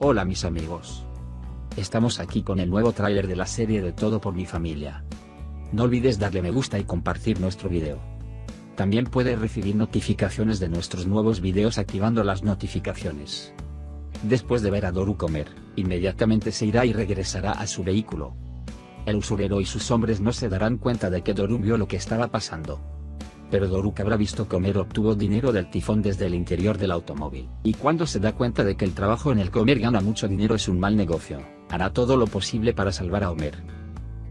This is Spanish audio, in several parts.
Hola mis amigos. Estamos aquí con el nuevo tráiler de la serie de Todo por mi familia. No olvides darle me gusta y compartir nuestro video. También puedes recibir notificaciones de nuestros nuevos videos activando las notificaciones. Después de ver a Doru comer, inmediatamente se irá y regresará a su vehículo. El usurero y sus hombres no se darán cuenta de que Doru vio lo que estaba pasando. Pero Doru habrá visto que Homer obtuvo dinero del tifón desde el interior del automóvil, y cuando se da cuenta de que el trabajo en el que Homer gana mucho dinero es un mal negocio, hará todo lo posible para salvar a Homer.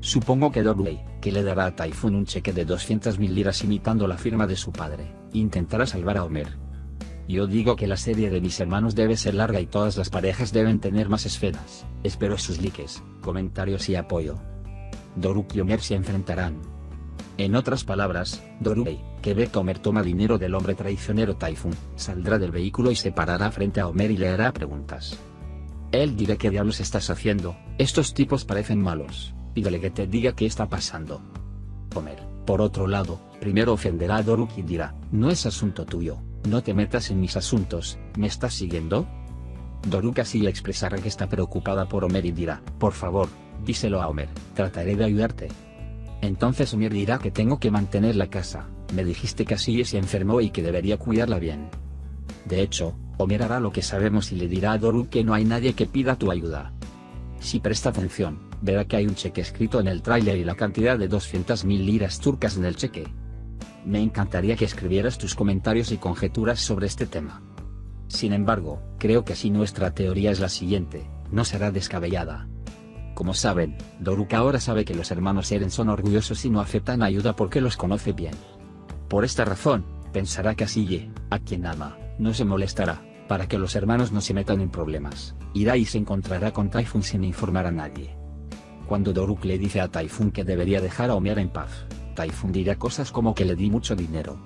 Supongo que Doru, que le dará a Typhoon un cheque de 200.000 liras imitando la firma de su padre, intentará salvar a Homer. Yo digo que la serie de mis hermanos debe ser larga y todas las parejas deben tener más escenas. Espero sus likes, comentarios y apoyo. Doru y Homer se enfrentarán. En otras palabras, Doru, que ve que Homer toma dinero del hombre traicionero Typhoon, saldrá del vehículo y se parará frente a Homer y le hará preguntas. Él dirá: ¿qué diablos estás haciendo? Estos tipos parecen malos, pídele que te diga qué está pasando. Homer, por otro lado, primero ofenderá a Doru y dirá: no es asunto tuyo, no te metas en mis asuntos, ¿me estás siguiendo? Doru casi le expresará que está preocupada por Homer y dirá: por favor, díselo a Homer, trataré de ayudarte. Entonces Homer dirá que tengo que mantener la casa, me dijiste que así se enfermó y que debería cuidarla bien. De hecho, Homer hará lo que sabemos y le dirá a Doru que no hay nadie que pida tu ayuda. Si presta atención, verá que hay un cheque escrito en el tráiler y la cantidad de 200.000 liras turcas en el cheque. Me encantaría que escribieras tus comentarios y conjeturas sobre este tema. Sin embargo, creo que si nuestra teoría es la siguiente, no será descabellada. Como saben, Doru ahora sabe que los hermanos Eren son orgullosos y no aceptan ayuda porque los conoce bien. Por esta razón, pensará que Asille, a quien ama, no se molestará, para que los hermanos no se metan en problemas, irá y se encontrará con Typhoon sin informar a nadie. Cuando Doru le dice a Typhoon que debería dejar a Homer en paz, Typhoon dirá cosas como que le di mucho dinero.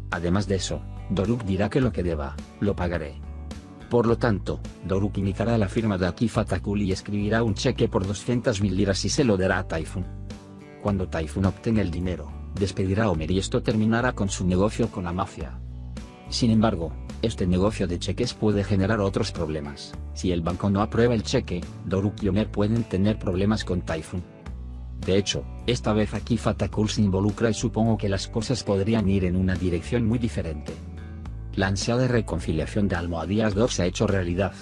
Además de eso, Doru dirá que lo que deba, lo pagaré. Por lo tanto, Doru imitará la firma de Aki Fatakul y escribirá un cheque por 200.000 liras y se lo dará a Typhoon. Cuando Typhoon obtenga el dinero, despedirá a Homer y esto terminará con su negocio con la mafia. Sin embargo, este negocio de cheques puede generar otros problemas. Si el banco no aprueba el cheque, Doru y Homer pueden tener problemas con Typhoon. De hecho, esta vez Aki Fatakul se involucra y supongo que las cosas podrían ir en una dirección muy diferente. La ansiada reconciliación de Almohadías 2 se ha hecho realidad.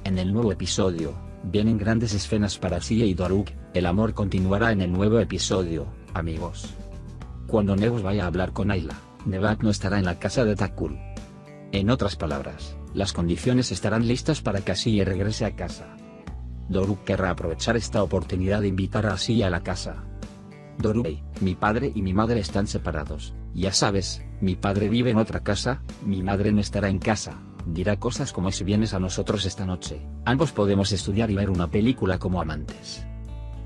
En el nuevo episodio, vienen grandes escenas para Asille y Doru. El amor continuará en el nuevo episodio, amigos. Cuando Nebus vaya a hablar con Ayla, Nebat no estará en la casa de Takul. En otras palabras, las condiciones estarán listas para que Asille regrese a casa. Doru querrá aprovechar esta oportunidad de invitar a Asille a la casa. Doru, mi padre y mi madre están separados, ya sabes, mi padre vive en otra casa, mi madre no estará en casa, dirá cosas como: si vienes a nosotros esta noche, ambos podemos estudiar y ver una película como amantes.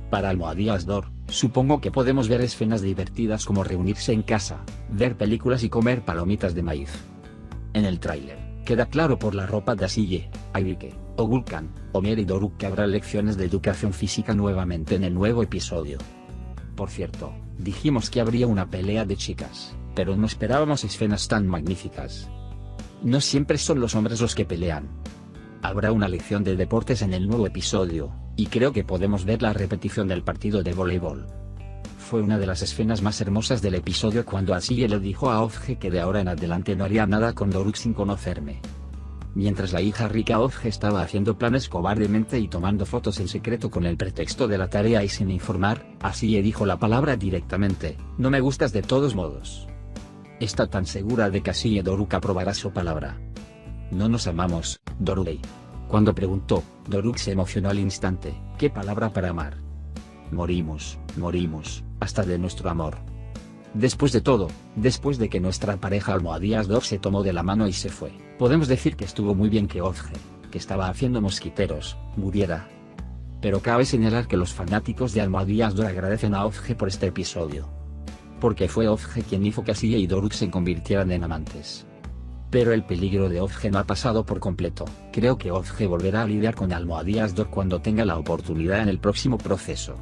Para Almohadías 2, supongo que podemos ver escenas divertidas como reunirse en casa, ver películas y comer palomitas de maíz. En el tráiler, queda claro por la ropa de Asille, Aibike, Ogulkan, Homer y Doru que habrá lecciones de educación física nuevamente en el nuevo episodio. Por cierto, dijimos que habría una pelea de chicas, pero no esperábamos escenas tan magníficas. No siempre son los hombres los que pelean. Habrá una lección de deportes en el nuevo episodio, y creo que podemos ver la repetición del partido de voleibol. Fue una de las escenas más hermosas del episodio cuando Asille le dijo a Ozge que de ahora en adelante no haría nada con Doru sin conocerme. Mientras la hija rica Ozge estaba haciendo planes cobardemente y tomando fotos en secreto con el pretexto de la tarea y sin informar, Asille dijo la palabra directamente: no me gustas de todos modos. Está tan segura de que Asille Doru aprobará su palabra. No nos amamos, Doru. Cuando preguntó, Doru se emocionó al instante: ¿qué palabra para amar? Morimos, hasta de nuestro amor. Después de todo, después de que nuestra pareja Almohadías 2 se tomó de la mano y se fue, podemos decir que estuvo muy bien que Ozge, que estaba haciendo mosquiteros, muriera. Pero cabe señalar que los fanáticos de Almohadías 2 agradecen a Ozge por este episodio. Porque fue Ozge quien hizo que Asille y Doru se convirtieran en amantes. Pero el peligro de Ozge no ha pasado por completo. Creo que Ozge volverá a lidiar con Almohadías 2 cuando tenga la oportunidad en el próximo proceso.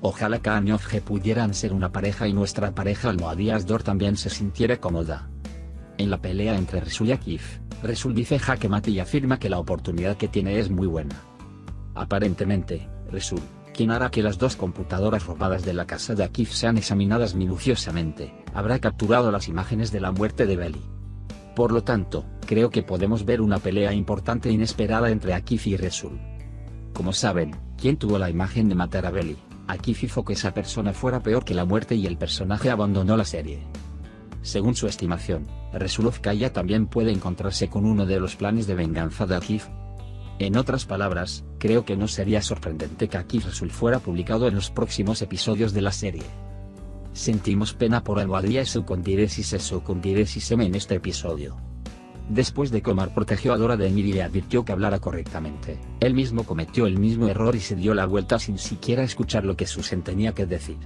Ojalá Kaan y Ozge pudieran ser una pareja y nuestra pareja Almohadías 2 también se sintiera cómoda. En la pelea entre Resu y Akif, Resul dice jaque mate y afirma que la oportunidad que tiene es muy buena. Aparentemente, Resul, quien hará que las dos computadoras robadas de la casa de Akif sean examinadas minuciosamente, habrá capturado las imágenes de la muerte de Belly. Por lo tanto, creo que podemos ver una pelea importante e inesperada entre Akif y Resul. Como saben, quien tuvo la imagen de matar a Belly, Akif hizo que esa persona fuera peor que la muerte y el personaje abandonó la serie. Según su estimación, Resulovskaya también puede encontrarse con uno de los planes de venganza de Akif. En otras palabras, creo que no sería sorprendente que Akif Resul fuera publicado en los próximos episodios de la serie. Sentimos pena por Almohadilla Esoucondiresis M en este episodio. Después de que Omar protegió a Dora de Emir y le advirtió que hablara correctamente, él mismo cometió el mismo error y se dio la vuelta sin siquiera escuchar lo que Susan tenía que decir.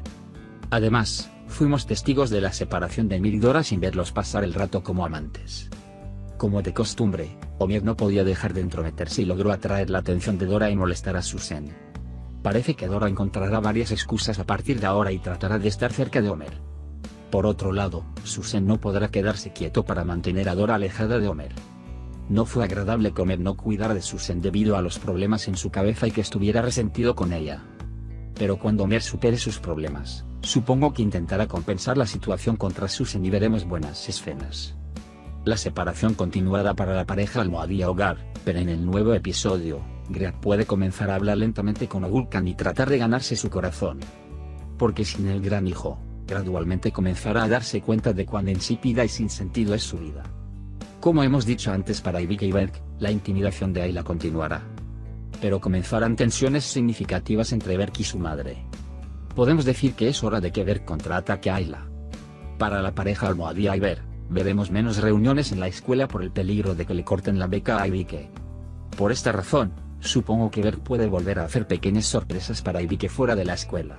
Además, fuimos testigos de la separación de Emir y Dora sin verlos pasar el rato como amantes. Como de costumbre, Omar no podía dejar de entrometerse y logró atraer la atención de Dora y molestar a Susan. Parece que Dora encontrará varias excusas a partir de ahora y tratará de estar cerca de Homer. Por otro lado, Susan no podrá quedarse quieto para mantener a Dora alejada de Homer. No fue agradable que Homer no cuidara de Susan debido a los problemas en su cabeza y que estuviera resentido con ella. Pero cuando Homer supere sus problemas, supongo que intentará compensar la situación contra Susan y veremos buenas escenas. La separación continuará para la pareja Almohadilla Hogar, pero en el nuevo episodio, Great puede comenzar a hablar lentamente con Ogulkan y tratar de ganarse su corazón. Porque sin el gran hijo, gradualmente comenzará a darse cuenta de cuán insípida y sin sentido es su vida. Como hemos dicho antes para Ivika y Berk, la intimidación de Ayla continuará. Pero comenzarán tensiones significativas entre Berk y su madre. Podemos decir que es hora de que Berk contraataque a Ayla. Para la pareja Almohadilla y Berk, veremos menos reuniones en la escuela por el peligro de que le corten la beca a Ivike. Por esta razón, supongo que Berk puede volver a hacer pequeñas sorpresas para Ivike fuera de la escuela.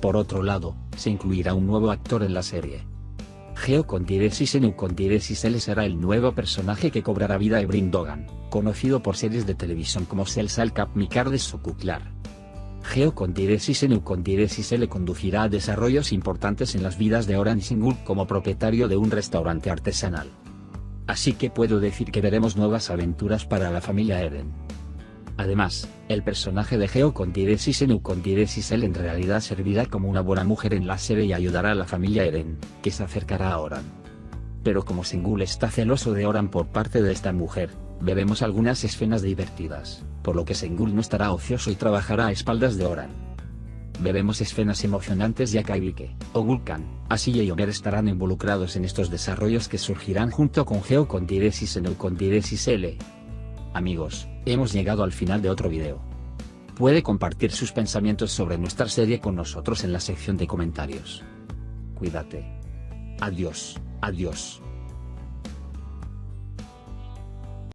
Por otro lado, se incluirá un nuevo actor en la serie. Geocondiresis Eneucondiresis L será el nuevo personaje que cobrará vida a Ebrin Dogan, conocido por series de televisión como Celsal Cap Mikardes Sokuklar. Geocondiresis Eneucondiresis L conducirá a desarrollos importantes en las vidas de Oran Singul como propietario de un restaurante artesanal. Así que puedo decir que veremos nuevas aventuras para la familia Eren. Además, el personaje de Geocondiresis Eneucondiresis L en realidad servirá como una buena mujer en la serie y ayudará a la familia Eren, que se acercará a Oran. Pero como Singul está celoso de Oran por parte de esta mujer, veremos algunas escenas divertidas, por lo que Singul no estará ocioso y trabajará a espaldas de Oran. Veremos escenas emocionantes ya que Ivike, Ogulkan, Asiya y Homer estarán involucrados en estos desarrollos que surgirán junto con Geocondiresis Eneucondiresis L. Amigos, hemos llegado al final de otro video. Puede compartir sus pensamientos sobre nuestra serie con nosotros en la sección de comentarios. Cuídate. Adiós, adiós.